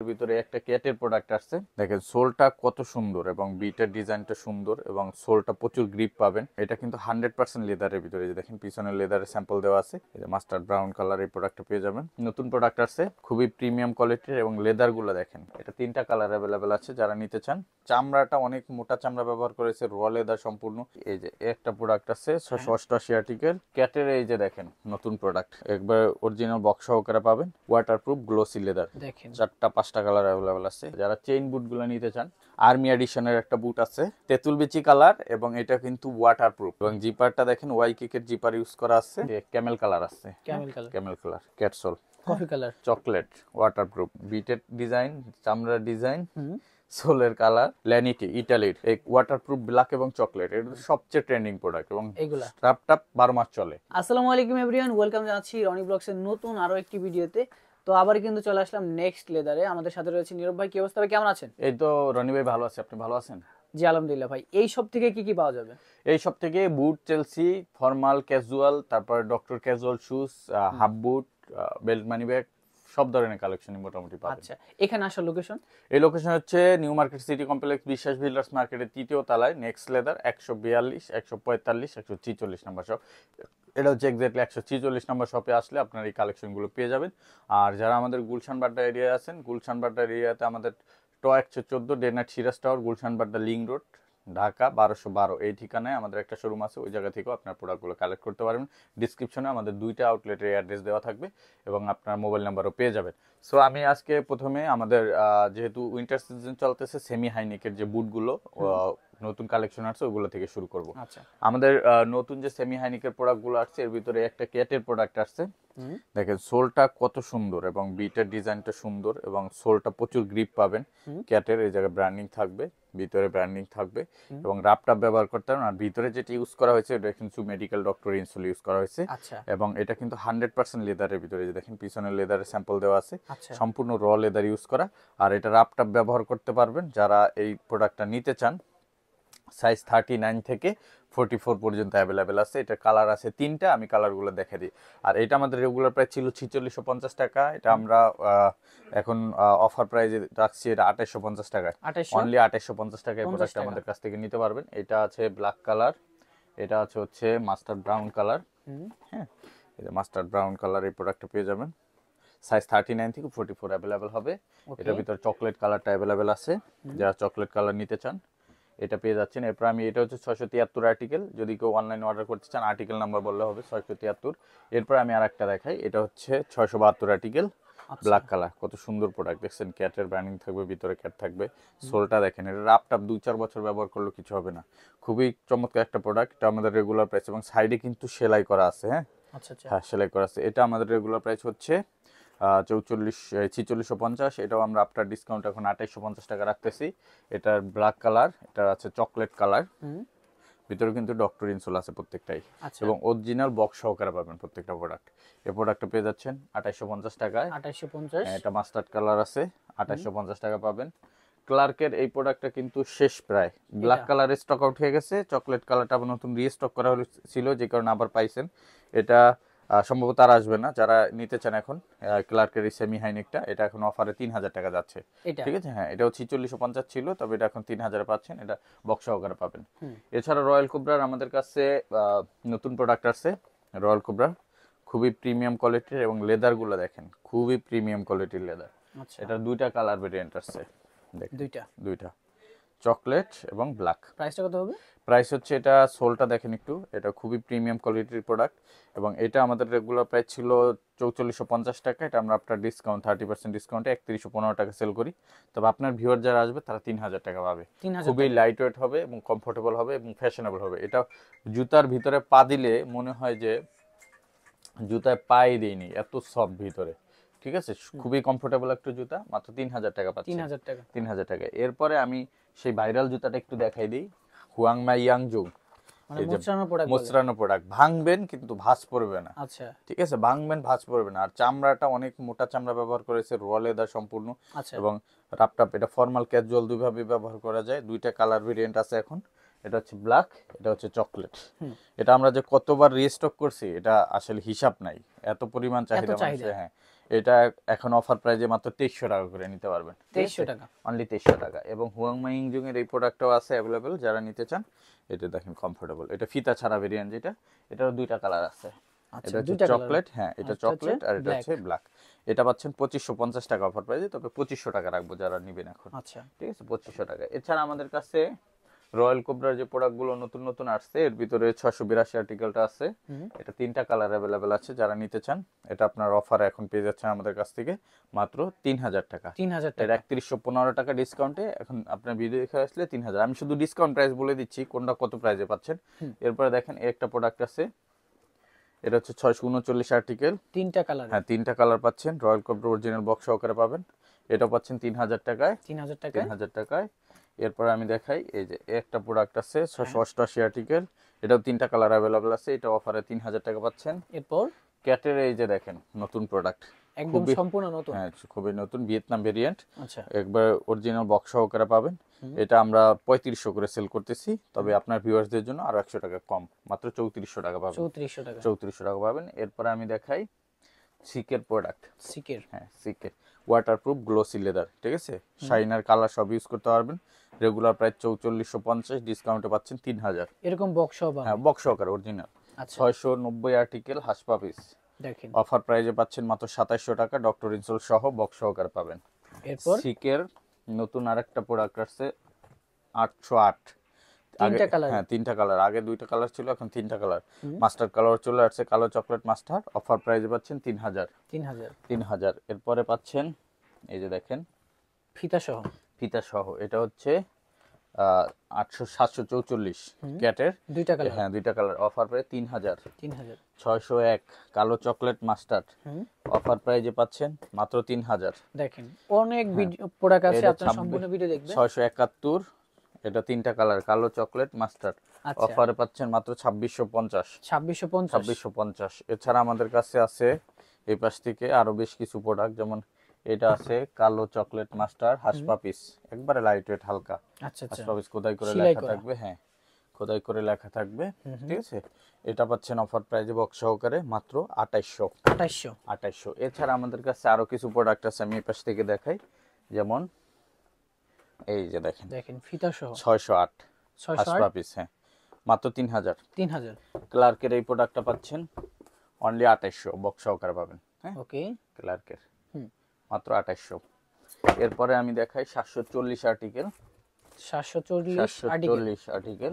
ভিতরে একটা ক্যাটের প্রোডাক্ট আসছে। দেখেন সোলটা কত সুন্দর এবং বিটের ডিজাইনটা সুন্দর এবং সোলটা প্রচুর গ্রিপ পাবেন। এটা কিন্তু 100% লেদারের ভিতরে, যে দেখেন পিছনে লেদারের স্যাম্পল দেওয়া আছে। এই যে মাস্টার্ড ব্রাউন কালার এই প্রোডাক্টটা পেয়ে যাবেন। নতুন প্রোডাক্ট আসছে, খুবই প্রিমিয়াম কোয়ালিটির এবং লেদার গুলো দেখেন, এটা 3টা কালার অ্যাভেলেবেল আছে যারা নিতে চান। চামড়াটা অনেক মোটা চামড়া ব্যবহার করেছে, র লেদার সম্পূর্ণ। এই যে একটা প্রোডাক্ট আছে 688 আর্টিকেল ক্যাটের। এই যে দেখেন নতুন প্রোডাক্ট, একবার অরিজিনাল বক্স সহকারে পাবেন, ওয়াটারপ্রুফ গ্লোসি লেদার। দেখেন 4টা 5টা কালার অ্যাভেলেবেল আছে। যারা চেইন বুট গুলো নিতে চান, আর্মি এডিশনের একটা বুট আছে তেঁতুল বিচি কালার, এবং এটা কিন্তু ওয়াটারপ্রুফ। এবং জিপারটা দেখেন ওয়াই কিকের জিপার ইউজ করা আছে। ক্যামেল কালার আছে, Camel colour ক্যাটসোল, coffee colour, chocolate, waterproof, বিটের ডিজাইন, চামড়ার ডিজাইন, সোলের কালার, ল্যানিটি ইটালির এই ওয়াটারপ্রুফ ব্ল্যাক এবং চকলেট, এটা সবচেয়ে ট্রেন্ডিং প্রোডাক্ট এবং এগুলা স্ট্রাপটা 12 মাস চলে। আসসালামু আলাইকুম এভরিওয়ান, ওয়েলকাম জানাচ্ছি রনি ব্লগসের নতুন আরো একটি ভিডিওতে। তো আবার কিন্তু চলে আসলাম নেক্সট লেদারে। আমাদের সাথে রয়েছে নীরব ভাই। কি অবস্থা ভাই, কেমন আছেন? এই তো রনি ভাই, ভালো আছে, আপনি ভালো আছেন? জি আলহামদুলিল্লাহ ভাই। এই সব থেকে কি কি পাওয়া যাবে? এই সব থেকে বুট, চেলসি, ফর্মাল, ক্যাজুয়াল, তারপর ডক্টর ক্যাজুয়াল শুজ, হাফ বুট, বেল্ট, মানি ব্যাগ, সব ধরনের কালেকশনই মোটামুটি পাবেন। আচ্ছা, এখানে আসার লোকেশন? এই লোকেশন হচ্ছে নিউ মার্কেট সিটি কমপ্লেক্স, বিশ্বাস বিল্ডার্স মার্কেটের 3য় তলায়, নেক্সট লেদার, 142, 145, 146 নম্বর শপ। এটা হচ্ছে এক্স্যাক্টলি 146 নম্বর শপে আসলে আপনার এই কালেকশনগুলো পেয়ে যাবেন। আর যারা আমাদের গুলশান বাড্ডা এরিয়ায় আছেন, গুলশান বাড্ডা এরিয়াতে আমাদের 114 ডেনাট Siraj tower, Gulshan Badda link road, Dhaka 1212 এই ঠিকানায় আমাদের একটা শোরুম আছে। ওই জায়গা থেকেও আপনার প্রোডাক্টগুলো কালেক্ট করতে পারবেন। ডিসক্রিপশনে আমাদের 2টা আউটলেটের অ্যাড্রেস দেওয়া থাকবে এবং আপনার মোবাইল নাম্বারও পেয়ে যাবেন। সো আমি আজকে প্রথমে আমাদের যেহেতু উইন্টার সিজন চলতেছে, সেমি হাইনেকের যে বুটগুলো নতুন কালেকশন আসছে ওগুলো থেকে শুরু করব। আচ্ছা, আমাদের নতুন যে সেমি হাইনেকের প্রোডাক্টগুলো আসছে, এর ভিতরে একটা ক্যাটের প্রোডাক্ট আসছে। দেখেন সোলটা কত সুন্দর এবং বিটের ডিজাইনটা সুন্দর এবং সোলটা প্রচুর গ্রিপ পাবেন। ক্যাটের এই জায়গায় ব্র্যান্ডিং থাকবে, ভিতরে ব্র্যান্ডিং থাকবে এবং রাপটাপ ব্যবহার করতে পারেন। আর ভিতরে যেটা ইউজ করা হয়েছে এটা কিন্তু মেডিকেল ডক্টর ইনসোল ইউজ করা হয়েছে। আচ্ছা, এবং এটা কিন্তু 100% লেদারের ভিতরে, যে দেখেন পিছনে লেদারের স্যাম্পল দেওয়া আছে, আচ্ছা, সম্পূর্ণ র লেদার ইউজ করা। আর এটা রাপটাপ ব্যবহার করতে পারবেন। যারা এই প্রোডাক্টটা নিতে চান, সাইজ 39 থেকে 44 পর্যন্ত অ্যাভেলেবেল আছে। এটা কালার আছে 3টা, আমি কালারগুলো দেখে দিই। আর এটা আমাদের রেগুলার প্রাইস ছিল 4650 টাকা, এটা আমরা এখন অফার প্রাইজে রাখছি এটা 2850 টাকায়। অনলি 2850 টাকায় প্রোডাক্ট আমাদের কাছ থেকে নিতে পারবেন। এটা আছে ব্ল্যাক কালার, এটা আছে হচ্ছে মাস্টার্ড ব্রাউন কালার। হ্যাঁ, এই যে মাস্টার্ড ব্রাউন কালার এই প্রোডাক্টটা পেয়ে যাবেন। সাইজ 39 থেকে 44 অ্যাভেলেবেল হবে। এটার ভিতরে চকলেট কালারটা অ্যাভেলেবেল আছে, যারা চকলেট কালার নিতে চান এটা পেয়ে যাচ্ছেন। এরপর আমি, এটা হচ্ছে 673 আর্টিকেল, যদি কেউ অনলাইনে অর্ডার করতে চান আর্টিকেল নাম্বার বললে হবে 673। এরপর আমি আর একটা দেখাই, এটা হচ্ছে 672 আর্টিকেল, ব্ল্যাক কালার। কত সুন্দর প্রোডাক্ট দেখছেন, ক্যাটের ব্র্যান্ডিং থাকবে, ভিতরে ক্যাট থাকবে। সোলটা দেখেন, এটা রাপটাপ 2-4 বছর ব্যবহার করলেও কিছু হবে না। খুবই চমৎকার একটা প্রোডাক্ট। এটা আমাদের রেগুলার প্রাইস এবং সাইডে কিন্তু সেলাই করা আছে। হ্যাঁ, আচ্ছা, আচ্ছা, হ্যাঁ সেলাই করা আছে। এটা আমাদের রেগুলার প্রাইস হচ্ছে 4650। এটাও আমরা আফটার ডিসকাউন্ট এখন 2850 টাকা রাখতেছি। এটার ব্ল্যাক কালার, এটা আছে চকলেট কালার, ভিতরে কিন্তু ডক্টর ইনসোল আছে প্রত্যেকটাই, এবং অরিজিনাল বক্স সহকারে পাবেন প্রত্যেকটা প্রোডাক্ট। এই প্রোডাক্টটা পেয়ে যাচ্ছেন 2850 টাকায়। 2850। এটা মাস্টার্ড কালার আছে, 2850 টাকা পাবেন। ক্লার্কের এই প্রোডাক্টটা কিন্তু শেষ প্রায়, ব্ল্যাক কালারের স্টক আউট হয়ে গেছে, চকলেট কালারটা আবার নতুন রিস্টক করা হয়েছিল, যে কারণে আবার পাইছেন। এটা সম্ভবত আর আসবে না। যারা নিতে চান এখন ক্লার্কের এই সেমি হাইনেকটা, এটা এখন অফারে 3000 টাকা যাচ্ছে। ঠিক আছে, হ্যাঁ এটাও 4650 ছিল, তবে এটা এখন 3000 পাচ্ছেন। এটা বক্স সহকারে পাবেন। এছাড়া রয়্যাল কোবরার আমাদের কাছে নতুন প্রোডাক্ট আছে। রয়্যাল কোবরা খুবই প্রিমিয়াম কোয়ালিটির এবং লেদারগুলো দেখেন খুবই প্রিমিয়াম কোয়ালিটির লেদার। এটা 2টা কালার ভেরিয়েন্ট আছে, দেখেন দুইটা চকলেট এবং ব্ল্যাক। প্রাইসটা কত হবে? প্রাইস হচ্ছে, এটা সোলটা দেখেন একটু, এটা খুবই প্রিমিয়াম কোয়ালিটির প্রোডাক্ট এবং এটা আমাদের রেগুলার প্রাইস ছিল 4450 টাকা। এটা আমরা আপনার ডিসকাউন্ট 30% ডিসকাউন্টে 3115 টাকা সেল করি। তবে আপনার ভিউয়ার যারা আসবে তারা 3000 টাকা পাবে। খুবই লাইট ওয়েট হবে এবং কমফোর্টেবল হবে এবং ফ্যাশনেবল হবে। এটা জুতার ভিতরে পা দিলে মনে হয় যে জুতায় পাই দেয়নি, এত সফট ভিতরে। ঠিক আছে, খুবই কমফোর্টেবল একটা জুতা, মাত্র 3000 টাকা পাচ্ছেন। 3000 টাকা। এরপরে আমি সেই ভাইরাল জুতাটা একটু দেখাই দিই, হুয়াংমাই ইয়াংজু। মানে মোচড়ানো প্রোডাক্ট, ভাঙবেন কিন্তু ভাঁজ পড়বে না। আচ্ছা, ঠিক আছে, ভাঙবেন ভাঁজ পড়বে না। আর চামড়াটা অনেক মোটা চামড়া ব্যবহার করেছে, র লেদার সম্পূর্ণ। এবং রাপটাপ, এটা ফর্মাল ক্যাজুয়াল দুইভাবে ব্যবহার করা যায়। 2টা কালার ভেরিয়েন্ট আছে এখন, এটা হচ্ছে ব্ল্যাক, এটা হচ্ছে চকলেট। এটা আমরা যে কতবার রিস্টক করছি এটা আসলে হিসাব নাই, এত পরিমাণ চাহিদা মানুষের। হ্যাঁ, এটা এখন অফার প্রাইজে মাত্র 2300 টাকা করে নিতে পারবেন। 2300 টাকা, অনলি 2300 টাকা। এবং হুয়াংমাই ইংজুং এর এই প্রোডাক্টটাও আছে অ্যাভেলেবেল, যারা নিতে চান। এটা দেখেন কমফোর্টেবল, এটা ফিতা ছাড়া ভেরিয়েন্ট, যেটা এটারও দুইটা কালার আছে। আচ্ছা এটা হচ্ছে দুইটা কালার, চকলেট, হ্যাঁ এটা আচ্ছা, চকলেট আর এটা black। হচ্ছে ব্ল্যাক। এটা পাচ্ছেন 2550 টাকা অফার প্রাইজে, তবে 2500 টাকা রাখবো যারা নেবেন এখন। আচ্ছা ঠিক আছে, 2500 টাকা। এছাড়া আমাদের কাছে রয়্যাল কোবরার যে প্রোডাক্টগুলো নতুন নতুন আসছে, এর ভিতরে 682 আর্টিকেলটা আছে। এটা তিনটা কালার অ্যাভেলেবেল আছে, যারা নিতে চান। এটা আপনার অফার এখন পেয়ে যাচ্ছেন আমাদের কাছ থেকে মাত্র 3000 টাকা। 3000 এর টাকা, 3115 টাকা ডিসকাউন্টে এখন আপনার ভিডিও দেখে আসলে 3000। আমি শুধু ডিসকাউন্ট প্রাইস বলে দিচ্ছি কোনটা কত প্রাইসে পাচ্ছেন। এরপরে দেখেন এই একটা প্রোডাক্ট আছে, এটা হচ্ছে 639 আর্টিকেল, তিনটা কালার, হ্যাঁ তিনটা কালার পাচ্ছেন, রয়্যাল কোবরা অরিজিনাল বক্স সহকারে পাবেন। এটা পাচ্ছেন 3000 টাকায়, 3000 টাকা। 3000 টাকায়। এরপরে আমি দেখাই, এই যে একটা প্রোডাক্ট আছে 688 আর্টিকেল, এটাও তিনটা কালার অ্যাভেলেবল আছে, এটা অফারে 3000 টাকা পাচ্ছেন। এরপর ক্যাটের এই যে দেখেন নতুন প্রোডাক্ট, একদম সম্পূর্ণ নতুন, হ্যাঁ খুবই নতুন ভিয়েতনাম ভেরিয়েন্ট, আচ্ছা একবার অরিজিনাল বক্স সহকারে পাবেন। এটা আমরা 3500 করে সেল করতেছি, তবে আপনার ভিউয়ার্সদের জন্য আরো 100 টাকা কম, মাত্র 3400 টাকা পাবেন। 3400 টাকা, 3400 টাকা পাবেন। এরপরে আমি দেখাই সিকের প্রোডাক্ট, সিকের, হ্যাঁ সিকের ওয়াটারপ্রুফ গ্লোসি লেদার, ঠিক আছে, শাইনার কালার সব ইউজ করতে পারবেন। রেগুলার প্রাইস 4450, ডিসকাউন্টে পাচ্ছেন 3000। এরকম বক্স হবে, হ্যাঁ বক্স সহকারে অরিজিনাল। আচ্ছা 690 আর্টিকেল হাসপা পিস, দেখেন। অফার প্রাইজে পাচ্ছেন মাত্র 2700 টাকা, ডক্টর ইনসোল সহ বক্স সহকারে পাবেন। এরপর সিকের নতুন আরেকটা প্রোডাক্ট আসছে 808, তিনটা কালার, হ্যাঁ তিনটা কালার, আগে দুইটা কালার ছিল, এখন তিনটা কালার। মাস্টার কালার চলে আসছে, কালো চকলেট মাস্টার, অফার প্রাইজে পাচ্ছেন 3000। 3000 এরপরে পাচ্ছেন এই যে দেখেন ফিতা সহ, ফিতা সহ, এটা হচ্ছে 744 ক্যাটের, দুইটা কালার, হ্যাঁ দুইটা কালার, অফার প্রাইস 3000। 3000 601 কালো চকলেট মাস্টার্ড, অফার প্রাইজে পাচ্ছেন মাত্র 3000। দেখেন অনেক প্রোডাক্ট আছে, এটা আপনারা সম্পূর্ণ ভিডিও দেখবেন। 671, এটা তিনটা কালার, কালো চকলেট মাস্টার্ড, আচ্ছা। অফারে পাচ্ছেন মাত্র 2650। 2650, 2650। এছাড়া আমাদের কাছে আছে এই পাশ থেকে আরো বেশ কিছু প্রোডাক্ট, যেমন এটা আছে কালো চকলেট মাস্টার হাসপা পিস, একবারে লাইট ওয়েট হালকা আচ্ছা আচ্ছা, হাসপা পিস, খোদাই করে সেলাই লেখা করা। থাকবে, হ্যাঁ খোদাই করে লেখা থাকবে, ঠিক আছে। এটা পাচ্ছেন অফার প্রাইজে বক্স সহকারে মাত্র 2800। 2800 এছাড়া আমাদের কাছে আরো কিছু প্রোডাক্ট আছে, আমি এই পাশ থেকে দেখাই। যেমন এই যে দেখেন দেখেন ফিতা সহ 608 608 হাসপা পিস, হ্যাঁ মাত্র 3000। 3000, ক্লার্কের এই প্রোডাক্টটা পাচ্ছেন অনলি 2800, বক্স সহকারে পাবেন, হ্যাঁ ওকে ক্লার্কের মাত্র 2800। এরপরে আমি দেখাই 740 আর্টিকেল, 740 আর্টিকেল, 740 আর্টিকেল,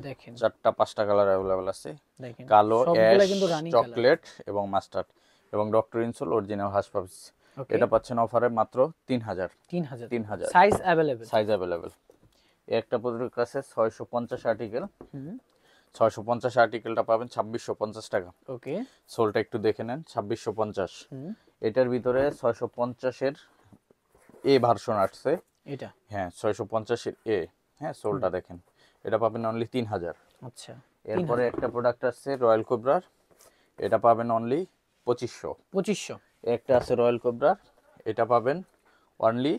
দেখেন চারটা পাঁচটা কালার অ্যাভেলেবল আছে, দেখেন কালো, সবগুলা অ্যাশ, কিন্তু রানিং কালার, চকলেট এবং মাস্টার্ড এবং ডক্টর ইনসোল অরিজিনাল হাসপা পিস। ওকে এটা পাচ্ছেন অফারে মাত্র 3000। 3000 সাইজ अवेलेबल, সাইজ অ্যাভেলেবেল। একটা প্রোডাক্ট আছে 650 আর্টিকেল, 650 আর্টিকেলটা পাবেন 2650 টাকা। ওকে সোলটা একটু দেখে নেন, 2650। এটার ভিতরে 650 এর এ ভার্সন আসছে, এটা হ্যাঁ 650 এর এ, হ্যাঁ সোলটা দেখেন, এটা পাবেন অনলি 3000। আচ্ছা এরপরে একটা প্রোডাক্ট আছে রয়্যাল কোবরার, এটা পাবেন অনলি 2500। 2500, একটা আছে রয়্যাল কোবরার, এটা পাবেন অনলি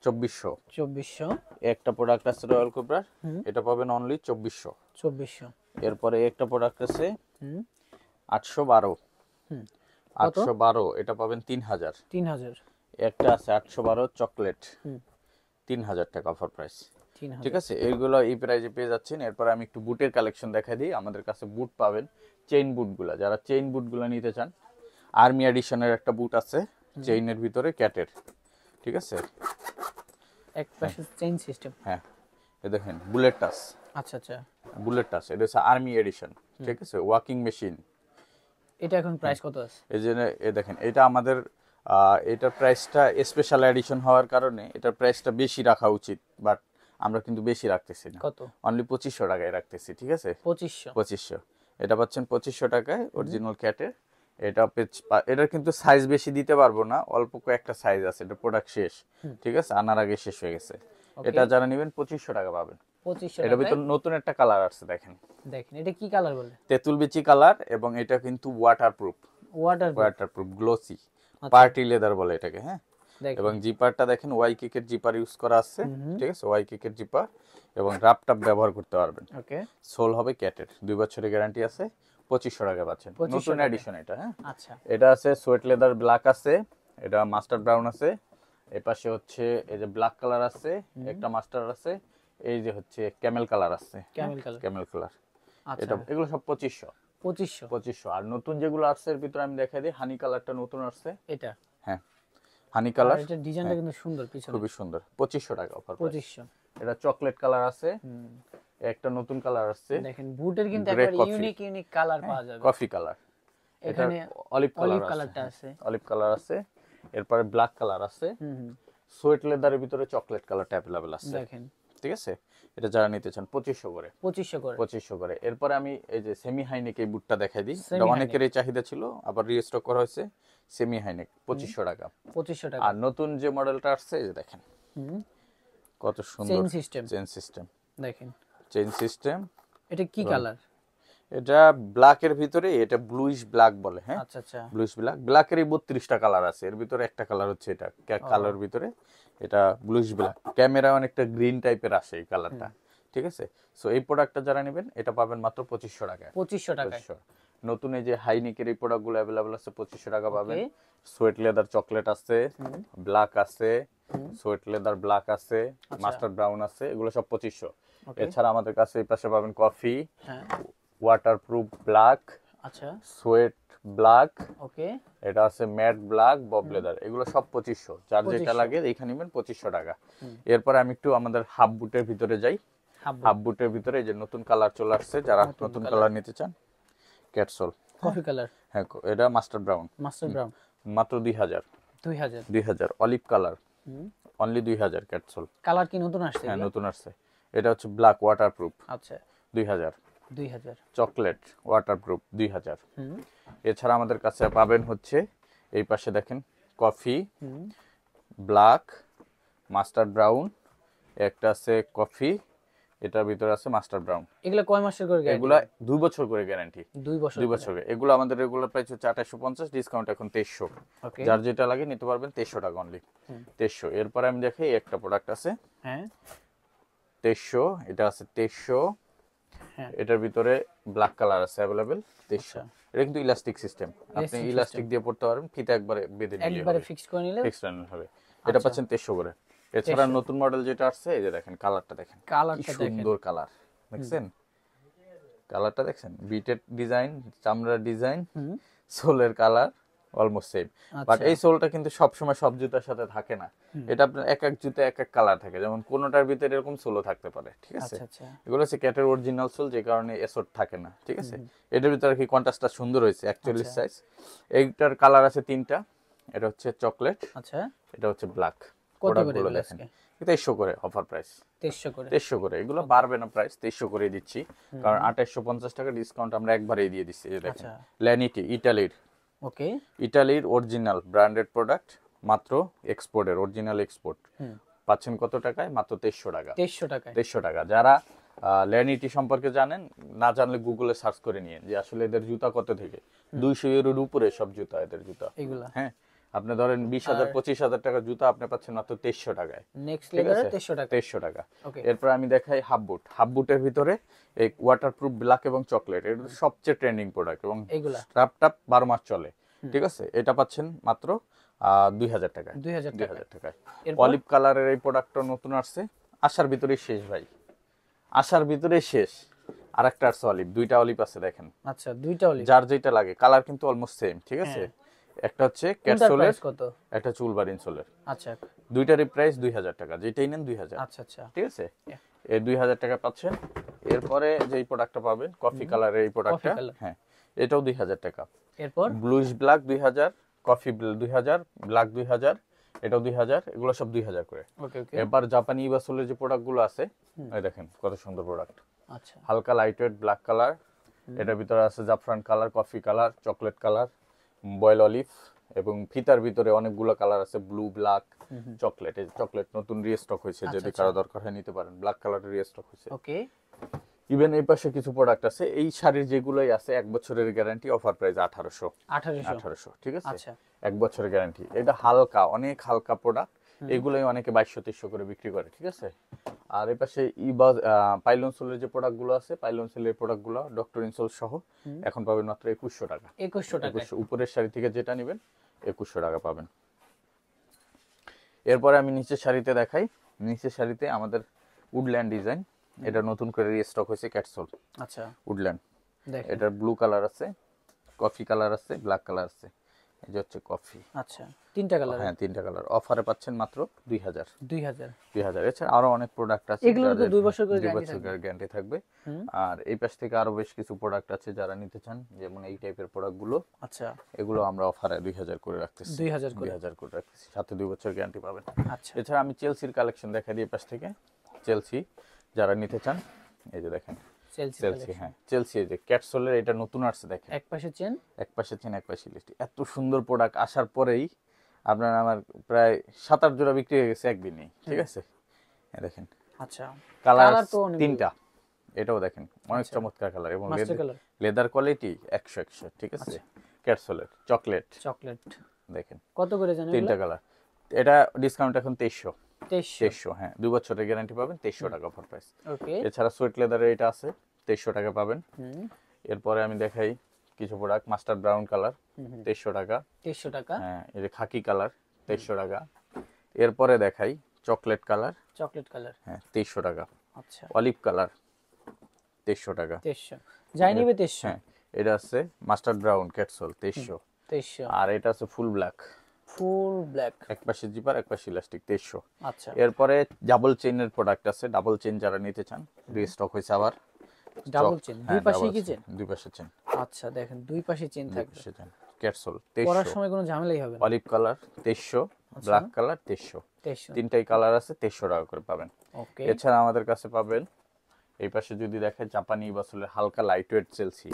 2400। 2400, একটা প্রোডাক্ট আছে রয়্যাল কোবরার, এটা পাবেন অনলি 2400। 2400, এরপরে একটা প্রোডাক্ট আছে 812, 812, এটা পাবেন 3000। 3000, একটা আছে 812 চকলেট, 3000 টাকা অফার প্রাইস, 3000, ঠিক আছে। এইগুলো এই প্রাইজে পেয়ে যাচ্ছেন। এরপর আমি একটু বুটের কালেকশন দেখা দিই। আমাদের কাছে বুট পাবেন, চেইন বুটগুলা, যারা চেইন বুটগুলা নিতে চান, আর্মি এডিশনের একটা বুট আছে চেইনের ভিতরে ক্যাটের, ঠিক আছে, এক পাশে চেইন সিস্টেম, হ্যাঁ এই দেখেন বুলেট টাচ, আচ্ছা আচ্ছা, বুলেট টাচ, এটা হচ্ছে আর্মি এডিশন, ঠিক আছে, ওয়াকিং মেশিন। এটা এখন প্রাইস কত আছে? এই যে দেখেন, এটা আমাদের এটার প্রাইসটা স্পেশাল এডিশন হওয়ার কারণে এটার প্রাইসটা বেশি রাখা উচিত, বাট আমরা কিন্তু বেশি রাখতেছি না, কত? অনলি 2500 টাকায় রাখতেছি, ঠিক আছে 2500, 2500। এটা পাচ্ছেন 2500 টাকায় অরিজিনাল ক্যাটের। এটা এটার কিন্তু সাইজ বেশি দিতে পারবো না, অল্প কয়েকটা সাইজ আছে, এটা প্রোডাক্ট শেষ, ঠিক আছে, আনার আগে শেষ হয়ে গেছে। এটা যারা নেবেন 2500 টাকা পাবেন। 2500 এটার ভিতর নতুন একটা কালার আসছে, দেখেন দেখেন এটা কি কালার বলে? তেঁতুল বিচি কালার, এবং এটা কিন্তু waterproof, waterproof glossy party leather বলে এটাকে, হ্যাঁ। এবং জিপারটা দেখেন ওয়াই কেকের জিপার ইউজ করা আছে, ঠিক আছে, ওয়াই কেকের জিপার, এবং রাপটাপ ব্যবহার করতে পারবেন। ওকে সোল হবে ক্যাটের, 2 বছরের গ্যারান্টি আছে, 2500 টাকা পাচ্ছেন, নতুন এডিশন এটা, হ্যাঁ। আচ্ছা এটা আছে সোয়েট লেদার ব্ল্যাক আছে, এটা মাস্টার ব্রাউন আছে, এই পাশে হচ্ছে এই যে ব্ল্যাক কালার আছে, একটা মাস্টার আছে, এই যে হচ্ছে ক্যামেল কালার আছে, ক্যামেল কালার। Camel colour. আচ্ছা, এটা এগুলো সব 2500। 2500। আর নতুন যেগুলো আসছে এর ভিতরে আমি দেখাই দিই, হানি কালারটা নতুন আসছে। এটা হ্যাঁ, হানি আর কালার এটা ডিজাইনটা কিন্তু সুন্দর পিছনে। খুবই সুন্দর, 2500 টাকা অফার প্রাইস। 2500। এটা চকলেট কালার আছে, একটা নতুন কালার আসছে, দেখেন বুটের কিন্তু Grey একবার coffee। ইউনিক কালার পাওয়া যাবে। Coffee colour. এটা এখানে অলিভ অলিভ কালার কালারটা আছে, আছে। অলিভ কালার আছে, এরপরে ব্ল্যাক কালার আছে, সোয়েট লেদারের ভিতরে চকলেট কালারটা अवेलेबल আছে। দেখেন ঠিক আছে, এটা যারা নিতে চান 2500 করে। 2500 করে। 2500 করে। এরপরে আমি এই যে সেমি হাইনেক এই বুটটা দেখাই দিই, Semi এটা high অনেকেরই চাহিদা ছিল, আবার রিস্টক করা হয়েছে। সেমি হাইনেক 2500 টাকা। 2500 টাকা। আর নতুন যে মডেলটা আসছে এই যে দেখেন কত সুন্দর চেইন সিস্টেম চেইন সিস্টেম, দেখেন। Chain system. এটা কি কালার? এটা ব্ল্যাকের ভিতরে, এটা ব্লুইশ ব্ল্যাক বলে। হ্যাঁ, আচ্ছা আচ্ছা। Bluish black. ব্ল্যাকেরই 32টা কালার আছে, এর ভিতরে একটা কালার হচ্ছে এটা কালার ভিতরে, এটা ব্লুইশ ব্ল্যাক। ক্যামেরা অনেকটা গ্রিন টাইপের আসে এই কালারটা। ঠিক আছে, সো এই প্রোডাক্টটা যারা নেবেন এটা পাবেন মাত্র 2500 টাকায়। 2500 টাকায়। 2500। নতুন এই যে হাইনিকের এই প্রোডাক্টগুলো अवेलेबल আছে, 2500 টাকা পাবেন। Okay. সোয়েট লেদার চকলেট আছে, ব্ল্যাক আছে, সোয়েট লেদার ব্ল্যাক আছে, মাস্টার ব্রাউন আছে, এগুলো সব 2500। Okay. এছাড়া আমাদের কাছে এই পাশে পাবেন কফি, হ্যাঁ ওয়াটারপ্রুফ ব্ল্যাক, আচ্ছা সোয়েট ব্ল্যাক, ওকে। এটা আছে ম্যাট ব্ল্যাক, বব লেদার, এগুলো সব 2500। যার যেটা 2500 লাগে এইখানে নেবেন 2500 টাকা। এরপর আমি একটু আমাদের হাফ বুটের ভিতরে যাই। হাফ বুটের ভিতরে এই যে নতুন কালার চলে আসছে, যারা নতুন কালার নিতে চান, ক্যাটসোল কফি কালার। হ্যাঁ, এটা মাস্টার ব্রাউন, মাস্টার ব্রাউন মাত্র 2000। 2000 অলিভ কালার অনলি 2000 ক্যাটসোল। কালার কি নতুন আসছে? হ্যাঁ, নতুন আসছে। এটা হচ্ছে ব্ল্যাক ওয়াটারপ্রুফ, আচ্ছা 2000। 2000 চকলেট ওয়াটারপ্রুফ 2000। এছাড়া আমাদের কাছে পাবেন হচ্ছে এই পাশে দেখেন কফি, ব্ল্যাক, মাস্টার ব্রাউন, একটা আছে কফি, এটার ভিতরে আছে মাস্টার ব্রাউন। এগুলা কয় মাসের করে গ্যারান্টি? এগুলা 2 বছর করে গ্যারান্টি। 2 বছর 2 বছর করে। এগুলো আমাদের রেগুলার প্রাইস হচ্ছে 2850, ডিসকাউন্ট এখন 2300। ওকে। যার যেটা লাগে নিতে পারবেন 2300 টাকা অনলি। 2300। এরপর আমি দেখাই একটা প্রোডাক্ট আছে, হ্যাঁ 2300, এটা আছে 2300। হ্যাঁ। এটার ভিতরে ব্ল্যাক কালার আছে अवेलेबल 2300। এটা কিন্তু ইলাস্টিক সিস্টেম, আপনি Elastic ইলাস্টিক দিয়ে পড়তে পারবেন, ফিতা একবারে বেঁধে নিলে একবারে ফিক্স করে নিলে এক্সটার্নাল হবে। এটা পাচ্ছেন 2300 করে। এছাড়া নতুন মডেল যেটা আসছে এই যে দেখেন কালারটা দেখেন, কি কালারটা দেখেন। সুন্দর কালার, দেখছেন কালারটা, দেখছেন বিটের ডিজাইন, চামড়ার ডিজাইন, সোলের কালার অলমোস্ট সেম। বাট এই সোলটা কিন্তু সব সময় সব জুতার সাথে থাকে না, এটা আপনার এক এক জুতা এক এক কালার থাকে, যেমন কোনোটার ভিতরে এরকম সোলও থাকতে পারে। ঠিক আছে, আচ্ছা আচ্ছা। এগুলো হচ্ছে ক্যাটের অরিজিনাল সোল, যে কারণে এসোট থাকে না। ঠিক আছে, এটার ভিতরে কি কন্ট্রাস্টটা সুন্দর হয়েছে, 41 সাইজ। এইটার কালার আছে 3টা, এটা হচ্ছে চকলেট, আচ্ছা এটা হচ্ছে ব্ল্যাক। কত করে প্রোডাক্টগুলো এগুলো দেখেন, আজকে? 2300 করে অফার প্রাইস। 2300 করে। 2300 করে, এগুলো বাড়বে না প্রাইস, 2300 করে দিচ্ছি, কারণ 2850 টাকা ডিসকাউন্ট আমরা একবারেই দিয়ে দিচ্ছি। এই যে দেখেন আচ্ছা। ল্যানিটি, ইটালির, ওকে। ইটালির অরিজিনাল ব্র্যান্ডেড প্রোডাক্ট, মাত্র এক্সপোর্টের, অরিজিনাল এক্সপোর্ট। পাচ্ছেন কত টাকায়? মাত্র 2300 টাকা। 2300 টাকায়। 2300 টাকা। যারা ল্যানিটি সম্পর্কে জানেন, না জানলে গুগলে সার্চ করে নিয়ে যে আসলে এদের জুতা কত থেকে, 200 ইউরোর উপরে সব জুতা এদের জুতা। এগুলা হ্যাঁ, আপনি ধরেন 20000 25000 টাকা জুতা আপনি পাচ্ছেন মাত্র 2300 টাকায়। নেক্সট ঠিক লেভেলে আছে, 2300 টাকা। 2300 টাকা। ওকে। এরপর আমি দেখাই হাফ বুট। হাফ বুটের ভিতরে এই ওয়াটারপ্রুফ ব্ল্যাক এবং চকলেট, এটা সবচেয়ে ট্রেন্ডিং প্রোডাক্ট এবং এগুলা স্ট্র্যাপ টাপ 12 মাস চলে। ঠিক আছে, এটা পাচ্ছেন মাত্র 2000 টাকায়। 2000 টাকা। 2000 টাকায়। এরপর? অলিভ কালারের এই প্রোডাক্টটা নতুন আসছে, আসার ভিতরেই শেষ ভাই, আসার ভিতরেই শেষ। আরেকটা আছে অলিভ, 2টা অলিভ আছে দেখেন, আচ্ছা দুইটা অলিভ। যার যেটা লাগে, কালার কিন্তু অলমোস্ট সেম। ঠিক আছে, একটা হচ্ছে কোনটার ক্যাটসোলের, প্রাইস কত? একটা চুলবার ইনসোলের, আচ্ছা দুইটারই প্রাইস 2000 টাকা, যেটাই নেন 2000। আচ্ছা আচ্ছা। ঠিক আছে, এই 2000 টাকা পাচ্ছেন। এরপরে যেই প্রোডাক্টটা পাবেন কফি কালারের এই প্রোডাক্টটা, colour। হ্যাঁ এটাও 2000 টাকা। এরপর ব্লুইশ ব্ল্যাক 2000, কফি 2000, ব্ল্যাক 2000, এটাও 2000, এগুলো সব 2000 করে। ওকে ওকে। এবার জাপানি ইবাসোলের যে প্রোডাক্টগুলো আছে, এই দেখেন কত সুন্দর প্রোডাক্ট, আচ্ছা হালকা লাইট ওয়েট ব্ল্যাক কালার, এটার ভিতরে আছে জাফরান colour, coffee colour, chocolate colour, বয়েল অলিভ, এবং ফিতার ভিতরে অনেকগুলো কালার আছে, ব্লু, ব্ল্যাক, চকলেট। এই চকলেট নতুন রিস্টক হয়েছে, যদি কারো দরকার হয় নিতে পারেন। ব্ল্যাক কালারের রিস্টক হয়েছে। ওকে। ইভেন এই পাশে কিছু প্রোডাক্ট আছে, এই শাড়ির যেগুলোই আছে 1 বছরের গ্যারান্টি, অফার প্রাইস 1800। 1800। ঠিক আছে, আচ্ছা 1 বছরের গ্যারান্টি। এটা হালকা, অনেক হালকা প্রোডাক্ট, এগুলোই অনেকে 2200-2300 করে বিক্রি করে। ঠিক আছে, আর এই পাশে পাইলন সোলের যে প্রোডাক্টগুলো আছে, পাইলন সোলের প্রোডাক্টগুলো ডক্টর ইনসোল সহ এখন পাবেন মাত্র 2100 টাকা। 2100 টাকা। 2100 উপরের শাড়ি থেকে যেটা নেবেন 2100 টাকা পাবেন। এরপরে আমি নিচের শাড়িতে দেখাই। নিচের শাড়িতে আমাদের উডল্যান্ড ডিজাইন, এটা নতুন করে রিস্টক হয়েছে ক্যাটসোল আচ্ছা উডল্যান্ড। দেখেন। এটার ব্লু কালার আছে, কফি কালার আছে, ব্ল্যাক কালার আছে। এই যে হচ্ছে কফি। আচ্ছা তিনটা কালার। হ্যাঁ 3টা কালার। অফারে পাচ্ছেন মাত্র 2000। 2000 এছাড়া আরো অনেক প্রোডাক্ট আছে, এগুলোর তো 2 বছর করে 2 গ্যারান্টি বছর থাকবে। গ্যারান্টি থাকবে। হুম। আর এই পাশ থেকে আরো বেশ কিছু প্রোডাক্ট আছে যারা নিতে চান, যেমন এই টাইপের প্রোডাক্টগুলো, আচ্ছা এগুলো আমরা অফারে 2000 করে রাখতেছি। 2000 করে। 2000 করে রাখতেছি, সাথে 2 বছর গ্যারান্টি পাবেন। আচ্ছা এছাড়া আমি চেলসির কালেকশন দেখাই দিই পাশ থেকে। চেলসি যারা নিতে চান, এই যে দেখেন চেলসি চেলসি। হ্যাঁ চেলসি, এই যে ক্যাটসোলের এটা নতুন আসছে দেখেন, এক পাশে চেন। এক পাশে চেন এক পাশে লিস্টি। এত সুন্দর প্রোডাক্ট আসার পরেই আপনার আমার প্রায় 7-8 জোড়া বিক্রি হয়ে গেছে একদিনেই, ঠিক আছে। এই দেখেন আচ্ছা কালার কালার তো অনেক 3টা, এটাও দেখেন অনেক চমৎকার কালার এবং মাস্টার কালার। লেদার কোয়ালিটি 100, ঠিক আছে। ক্যাটসোলের চকলেট চকলেট দেখেন, কত করে জানেন? 3টা কালার। এটা ডিসকাউন্ট এখন 2300। 2300। হ্যাঁ 2 বছরের গ্যারান্টি পাবেন, 2300 টাকা অফার প্রাইস। ওকে। এছাড়া সুইট লেদারের এটা আছে, 2300 টাকা পাবেন। হুম এরপরে আমি দেখাই কিছু প্রোডাক্ট, মাস্টার্ড ব্রাউন কালার 2300 টাকা। 2300 টাকা। হ্যাঁ এই যে খাকি কালার 2300 টাকা। এরপরে দেখাই চকলেট কালার, চকলেট কালার। হ্যাঁ 2300 টাকা। আচ্ছা অলিভ কালার 2300 টাকা। 2300 যাই নিবে 2300। হ্যাঁ এটা আছে মাস্টার্ড ব্রাউন ক্যাটসোল 2300। 2300 আর এটা আছে ফুল ব্ল্যাক, ফুল ব্ল্যাক। এক পাশে জিপার এক পাশে ইলাস্টিক 2300। আচ্ছা এরপরে ডাবল চেইনের প্রোডাক্ট আছে, ডাবল চেইন যারা নিতে চান রিস্টক হয়েছে আবার। ডাবল চেন দুই হ্যাঁ, পাশে double কি chain, চেন? দুই পাশে চেন, আচ্ছা দেখেন দুই পাশে চেন থাকবে। ক্যাটসোল পরার 2300। সময় কোনো ঝামেলাই হবে না। Olive colour 2300, black colour 2300। 2300। তিনটাই কালার আছে, 2300 টাকা করে পাবেন। ওকে। এছাড়া আমাদের কাছে পাবেন এই পাশে যদি দেখেন জাপানি বাসলের হালকা লাইট ওয়েট চেলসি,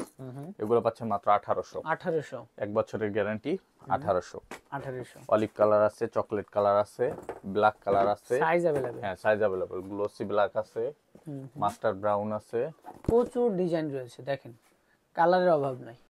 এগুলো পাচ্ছেন মাত্র 1800। 1800। এক বছরের গ্যারান্টি 1800। 1800 অলিভ কালার আছে, চকলেট কালার আছে, ব্ল্যাক কালার আছে। Size available. হ্যাঁ সাইজ अवेलेबल, গ্লোসি ব্ল্যাক আছে, মাস্টার্ড ব্রাউন আছে। প্রচুর ডিজাইন রয়েছে দেখেন, কালারের অভাব নাই।